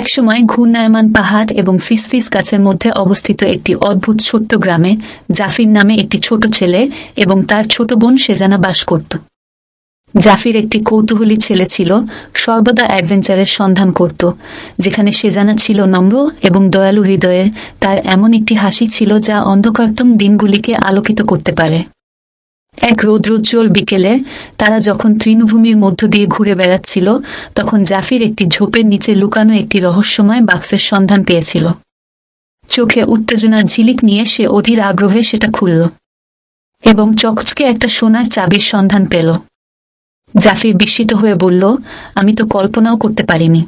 একসময় ঘূর্ণায়মান পাহাড় এবং ফিসফিস গাছের মধ্যে অবস্থিত একটি অদ্ভুত ছোট্ট গ্রামে জাফির নামে একটি ছোট ছেলে এবং তার ছোট বোন সেজানা বাস করত। জাফির একটি কৌতূহলী ছেলে ছিল, সর্বদা অ্যাডভেঞ্চারের সন্ধান করত। যেখানে সেজানা ছিল নম্র এবং দয়ালু হৃদয়ের, তার এমন একটি হাসি ছিল যা অন্ধকারতম দিনগুলিকে আলোকিত করতে পারে। এক রৌদ্রোজ্জ্বল বিকেলে তারা যখন তৃণভূমির মধ্য দিয়ে ঘুরে বেড়াচ্ছিল, তখন জাফির একটি ঝোপের নিচে লুকানো একটি রহস্যময় বাক্সের সন্ধান পেয়েছিল। চোখে উত্তেজনার ঝিলিক নিয়ে সে অধীর আগ্রহে সেটা খুলল এবং চকচকে একটা সোনার চাবির সন্ধান পেল। জাফির বিস্মিত হয়ে বলল, আমি তো কল্পনাও করতে পারিনি।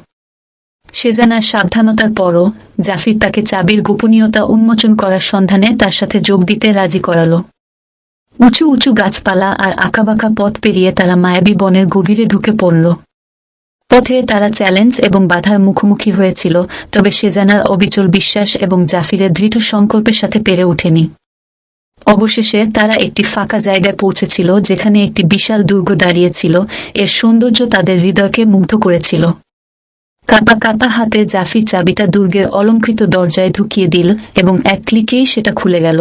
সেজানার সাবধানতার পরও জাফির তাকে চাবির গোপনীয়তা উন্মোচন করার সন্ধানে তার সাথে যোগ দিতে রাজি করালো। উঁচু উঁচু গাছপালা আর আঁকাবাঁকা পথ পেরিয়ে তারা মায়াবী বনের গভীরে ঢুকে পড়ল। পথে তারা চ্যালেঞ্জ এবং বাধার মুখোমুখি হয়েছিল, তবে সেজানার অবিচল বিশ্বাস এবং জাফিরের দৃঢ় সংকল্পের সাথে পেরে ওঠেনি। অবশেষে তারা একটি ফাঁকা জায়গায় পৌঁছেছিল যেখানে একটি বিশাল দুর্গ দাঁড়িয়েছিল। এর সৌন্দর্য তাদের হৃদয়কে মুগ্ধ করেছিল। কাঁপা কাঁপা হাতে জাফির চাবিটা দুর্গের অলংকৃত দরজায় ঢুকিয়ে দিল এবং এক ক্লিকেই সেটা খুলে গেল,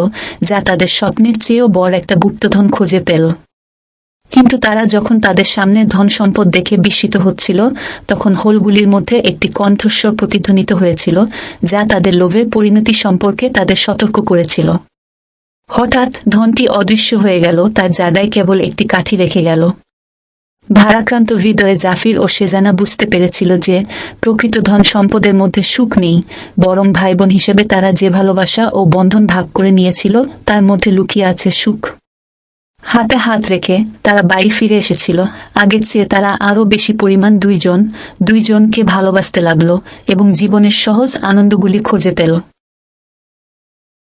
যা তাদের স্বপ্নের চেয়েও বড় একটা গুপ্তধন খুঁজে পেল। কিন্তু তারা যখন তাদের সামনে ধন সম্পদ দেখে বিস্মিত হচ্ছিল, তখন হোলগুলির মধ্যে একটি কণ্ঠস্বর প্রতিধ্বনিত হয়েছিল, যা তাদের লোভের পরিণতি সম্পর্কে তাদের সতর্ক করেছিল। হঠাৎ ধনটি অদৃশ্য হয়ে গেল, তার জায়গায় কেবল একটি কাঠি রেখে গেল। ভারাক্রান্ত হৃদয়ে জাফির ও সেজানা বুঝতে পেরেছিল যে প্রকৃত ধন সম্পদের মধ্যে সুখ নেই, বরং ভাই বোন হিসেবে তারা যে ভালোবাসা ও বন্ধন ভাগ করে নিয়েছিল তার মধ্যে লুকিয়ে আছে সুখ। হাতে হাত রেখে তারা বাড়ি ফিরে এসেছিল। আগের চেয়ে তারা আরও বেশি পরিমাণ দুইজনকে ভালোবাসতে লাগলো এবং জীবনের সহজ আনন্দগুলি খুঁজে পেল।